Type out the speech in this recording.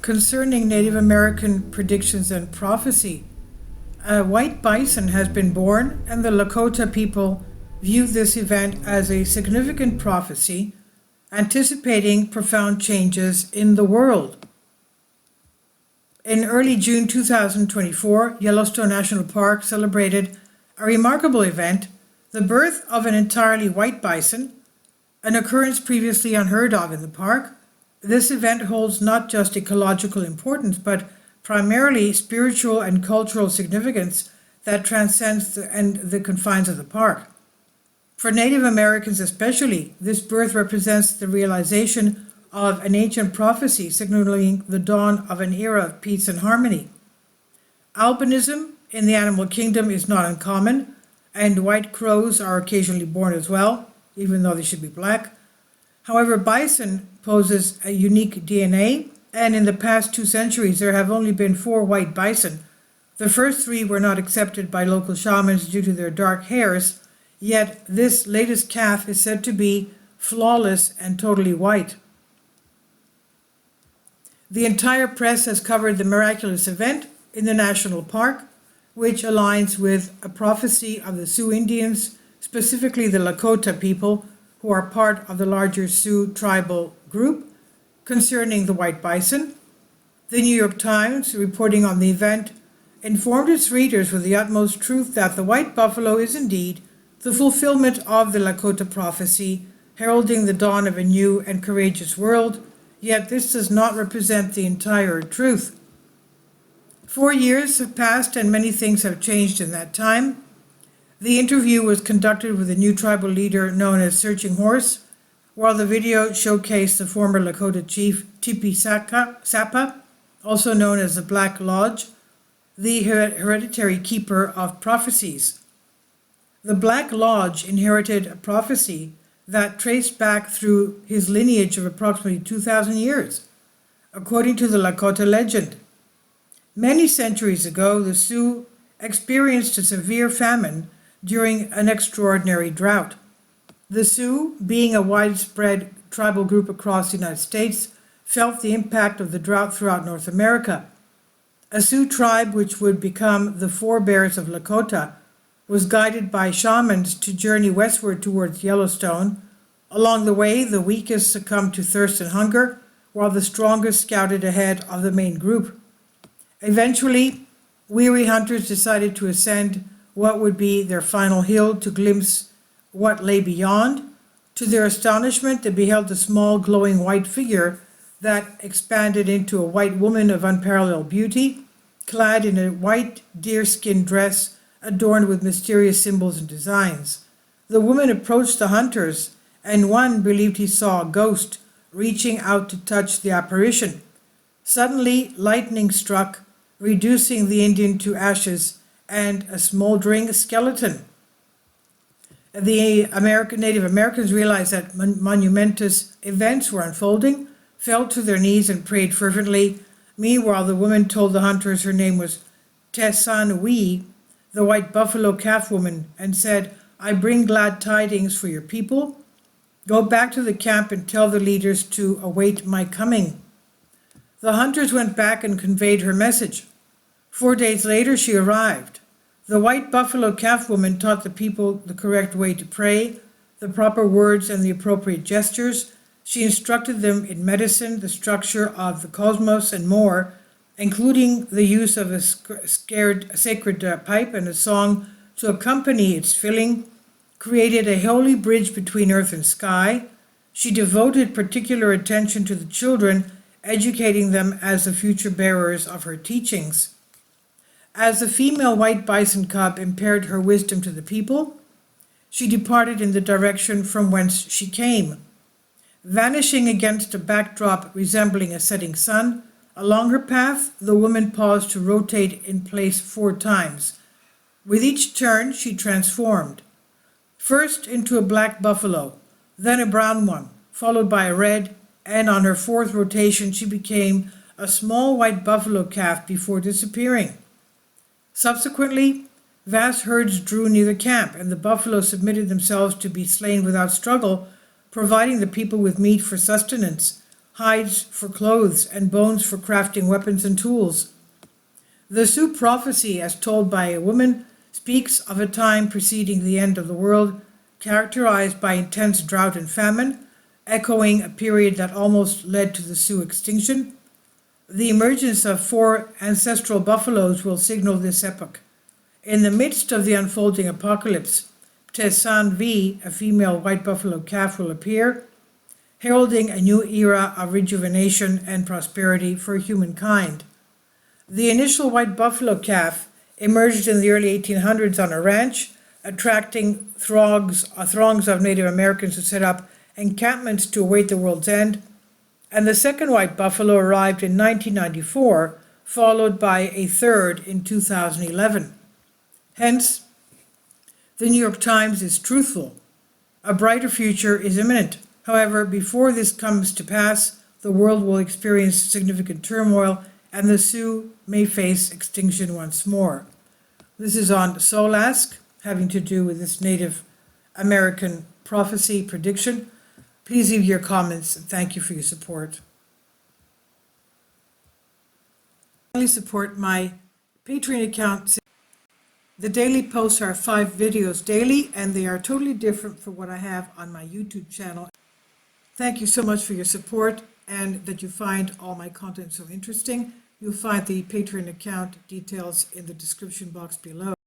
concerning Native American predictions and prophecy. A white bison has been born, and the Lakota people view this event as a significant prophecy, anticipating profound changes in the world. In early June 2024, Yellowstone National Park celebrated a remarkable event, the birth of an entirely white bison, an occurrence previously unheard of in the park. This event holds not just ecological importance, but primarily spiritual and cultural significance that transcends the confines of the park. For Native Americans especially, this birth represents the realization of an ancient prophecy signaling the dawn of an era of peace and harmony. Albinism in the animal kingdom is not uncommon, and white crows are occasionally born as well, even though they should be black. However, bison poses a unique DNA, and in the past 2 centuries there have only been 4 white bison. The first 3 were not accepted by local shamans due to their dark hairs, yet this latest calf is said to be flawless and totally white. The entire press has covered the miraculous event in the national park, which aligns with a prophecy of the Sioux Indians, specifically the Lakota people, who are part of the larger Sioux tribal group, concerning the white bison. The New York Times, reporting on the event, informed its readers with the utmost truth that the white buffalo is indeed the fulfillment of the Lakota prophecy, heralding the dawn of a new and courageous world, yet this does not represent the entire truth. 4 years have passed and many things have changed in that time. The interview was conducted with a new tribal leader known as Searching Horse, while the video showcased the former Lakota chief Tipi Sapa, also known as the Black Lodge, the hereditary keeper of prophecies. The Black Lodge inherited a prophecy that traced back through his lineage of approximately 2,000 years, according to the Lakota legend. Many centuries ago, the Sioux experienced a severe famine during an extraordinary drought. The Sioux, being a widespread tribal group across the United States, felt the impact of the drought throughout North America. A Sioux tribe, which would become the forebears of Lakota, was guided by shamans to journey westward towards Yellowstone. Along the way, the weakest succumbed to thirst and hunger, while the strongest scouted ahead of the main group. Eventually, weary hunters decided to ascend what would be their final hill to glimpse what lay beyond. To their astonishment, they beheld a small glowing white figure that expanded into a white woman of unparalleled beauty, clad in a white deerskin dress adorned with mysterious symbols and designs. The woman approached the hunters, and one believed he saw a ghost reaching out to touch the apparition. Suddenly, lightning struck, reducing the Indian to ashes and a smoldering skeleton. The Native Americans realized that monumentous events were unfolding, fell to their knees and prayed fervently. Meanwhile, the woman told the hunters her name was Tessanui, the white buffalo calf woman, and said, "I bring glad tidings for your people. Go back to the camp and tell the leaders to await my coming." The hunters went back and conveyed her message. 4 days later, she arrived. The white buffalo calf woman taught the people the correct way to pray, the proper words and the appropriate gestures. She instructed them in medicine, the structure of the cosmos, and more, including the use of a sacred pipe and a song to accompany its filling, created a holy bridge between earth and sky. She devoted particular attention to the children, educating them as the future bearers of her teachings. As the female white bison cub imparted her wisdom to the people, she departed in the direction from whence she came. Vanishing against a backdrop resembling a setting sun, along her path, the woman paused to rotate in place 4 times. With each turn, she transformed. First into a black buffalo, then a brown one, followed by a red, and on her 4th rotation, she became a small white buffalo calf before disappearing. Subsequently, vast herds drew near the camp, and the buffalo submitted themselves to be slain without struggle, providing the people with meat for sustenance. hides for clothes, and bones for crafting weapons and tools. The Sioux prophecy, as told by a woman, speaks of a time preceding the end of the world, characterized by intense drought and famine, echoing a period that almost led to the Sioux extinction. The emergence of 4 ancestral buffaloes will signal this epoch. In the midst of the unfolding apocalypse, Ptesan V, a female white buffalo calf, will appear, heralding a new era of rejuvenation and prosperity for humankind. The initial white buffalo calf emerged in the early 1800s on a ranch, attracting throngs of Native Americans who set up encampments to await the world's end, and the second white buffalo arrived in 1994, followed by a third in 2011. Hence, the New York Times is truthful. A brighter future is imminent. However, before this comes to pass, the world will experience significant turmoil, and the Sioux may face extinction once more. This is on Soul Ask, having to do with this Native American prophecy prediction. Please leave your comments, and thank you for your support. Please support my Patreon account. The daily posts are 5 videos daily, and they are totally different from what I have on my YouTube channel. Thank you so much for your support and that you find all my content so interesting. You'll find the Patreon account details in the description box below.